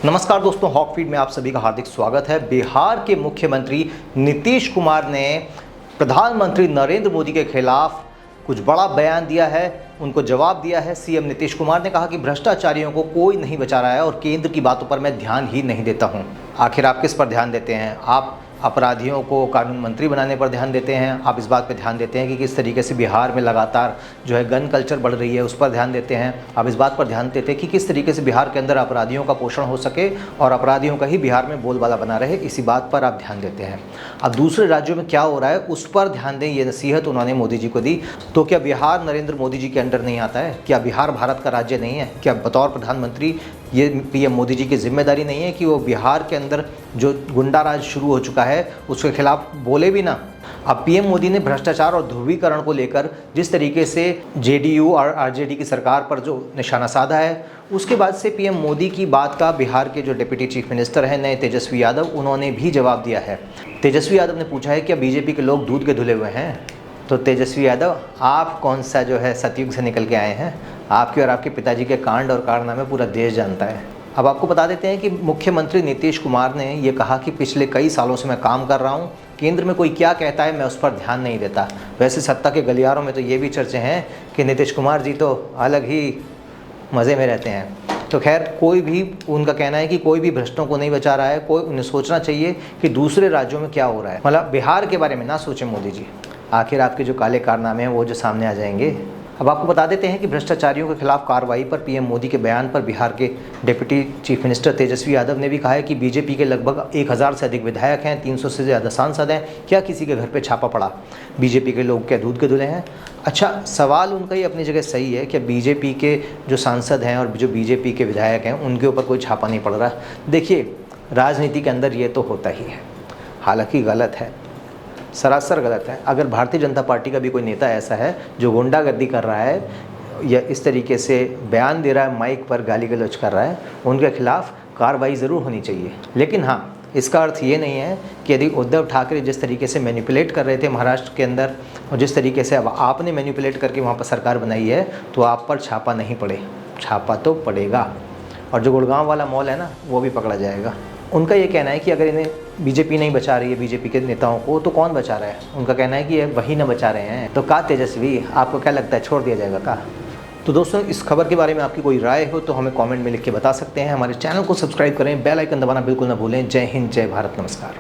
नमस्कार दोस्तों, hoc feed में आप सभी का हार्दिक स्वागत है। बिहार के मुख्यमंत्री नीतीश कुमार ने प्रधानमंत्री नरेंद्र मोदी के खिलाफ कुछ बड़ा बयान दिया है, उनको जवाब दिया है। सीएम नीतीश कुमार ने कहा कि भ्रष्टाचारियों को कोई नहीं बचा रहा है और केंद्र की बातों पर मैं ध्यान ही नहीं देता हूं। आखिर आप किस पर ध्यान देते हैं? आप अपराधियों को कानून मंत्री बनाने पर ध्यान देते हैं, आप इस बात पर ध्यान देते हैं कि किस तरीके से बिहार में लगातार जो है गन कल्चर बढ़ रही है उस पर ध्यान देते हैं, आप इस बात पर ध्यान देते हैं कि किस तरीके से बिहार के अंदर अपराधियों का पोषण हो सके और अपराधियों का ही बिहार में बोलबाला बना रहे, इसी बात पर आप ध्यान देते हैं। अब दूसरे राज्यों में क्या हो रहा है उस पर ध्यान दें, ये नसीहत उन्होंने मोदी जी को दी। तो क्या बिहार नरेंद्र मोदी जी के अंडर नहीं आता है? क्या बिहार भारत का राज्य नहीं है? क्या बतौर प्रधानमंत्री ये पीएम मोदी जी की जिम्मेदारी नहीं है कि वो बिहार के अंदर जो गुंडा राज शुरू हो चुका है उसके खिलाफ बोले भी ना? अब पीएम मोदी ने भ्रष्टाचार और ध्रुवीकरण को लेकर जिस तरीके से जेडीयू और आरजेडी की सरकार पर जो निशाना साधा है, उसके बाद से पीएम मोदी की बात का बिहार के जो डिप्टी चीफ मिनिस्टर हैं नए तेजस्वी यादव, उन्होंने भी जवाब दिया है। तेजस्वी यादव ने पूछा है कि बीजेपी के लोग दूध के धुले हुए हैं? तो तेजस्वी यादव, आप कौन सा जो है सतयुग से निकल के आए हैं? आपके और आपके पिताजी के कांड और कारनामे पूरा देश जानता है। अब आपको बता देते हैं कि मुख्यमंत्री नीतीश कुमार ने ये कहा कि पिछले कई सालों से मैं काम कर रहा हूँ, केंद्र में कोई क्या कहता है मैं उस पर ध्यान नहीं देता। वैसे सत्ता के गलियारों में तो ये भी चर्चे हैं कि नीतीश कुमार जी तो अलग ही मज़े में रहते हैं। तो खैर, कोई भी उनका कहना है कि कोई भी भ्रष्टों को नहीं बचा रहा है। कोई उन्हें सोचना चाहिए कि दूसरे राज्यों में क्या हो रहा है। मतलब बिहार के बारे में ना सोचें मोदी जी, आखिर आपके जो काले कारनामे हैं वो जो सामने आ जाएंगे। अब आपको बता देते हैं कि भ्रष्टाचारियों के खिलाफ कार्रवाई पर पीएम मोदी के बयान पर बिहार के deputy chief minister Tejashwi Yadav ने भी कहा है कि बीजेपी के लगभग 1000 से अधिक विधायक हैं, 300 से ज़्यादा सांसद हैं, क्या किसी के घर पे छापा पड़ा? बीजेपी के लोग क्या दूध के धुले हैं? अच्छा, सवाल उनका ही अपनी जगह सही है कि बीजेपी के जो सांसद हैं और जो बीजेपी के विधायक हैं उनके ऊपर कोई छापा नहीं पड़ रहा। देखिए, राजनीति के अंदर ये तो होता ही है, हालांकि गलत है, सरासर गलत है। अगर भारतीय जनता पार्टी का भी कोई नेता ऐसा है जो गुंडागर्दी कर रहा है या इस तरीके से बयान दे रहा है, माइक पर गाली गलौज कर रहा है, उनके खिलाफ कार्रवाई ज़रूर होनी चाहिए। लेकिन हाँ, इसका अर्थ ये नहीं है कि यदि उद्धव ठाकरे जिस तरीके से मैनिपुलेट कर रहे थे महाराष्ट्र के अंदर और जिस तरीके से अब आपने मैनिपुलेट करके वहाँ पर सरकार बनाई है तो आप पर छापा नहीं पड़े। छापा तो पड़ेगा, और जो गुड़गांव वाला मॉल है ना वो भी पकड़ा जाएगा। उनका ये कहना है कि अगर इन्हें बीजेपी नहीं बचा रही है, बीजेपी के नेताओं को, तो कौन बचा रहा है? उनका कहना है कि ये वही ना बचा रहे हैं। तो का तेजस्वी, आपको क्या लगता है, छोड़ दिया जाएगा का? तो दोस्तों, इस खबर के बारे में आपकी कोई राय हो तो हमें कमेंट में लिख के बता सकते हैं। हमारे चैनल को सब्सक्राइब करें, बेल आइकन दबाना बिल्कुल ना भूलें। जय हिंद, जय भारत, नमस्कार।